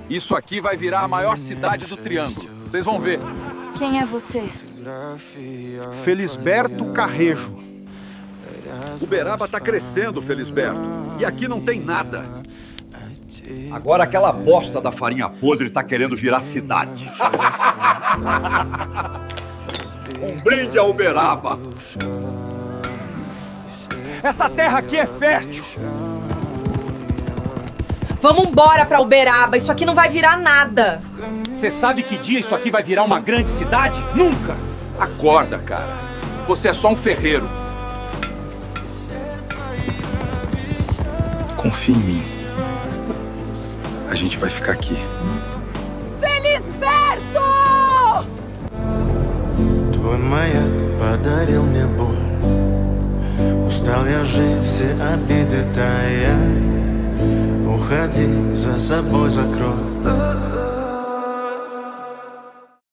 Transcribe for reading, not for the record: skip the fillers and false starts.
Isso aqui vai virar a maior cidade do Triângulo. Vocês vão ver. Quem é você? Felisberto Carrejo. Uberaba tá crescendo, Felisberto. E aqui não tem nada. Agora aquela bosta da farinha podre tá querendo virar cidade. Um brinde a Uberaba. Essa terra aqui é fértil. Vamos embora pra Uberaba, isso aqui não vai virar nada. Você sabe que dia isso aqui vai virar uma grande cidade? Nunca! Acorda, cara. Você é só um ferreiro. Confia em mim. A gente vai ficar aqui. Felisberto! Твой маяк подарил мне боль. Устал я жить, все обиды тая. Уходи, за собой закрой.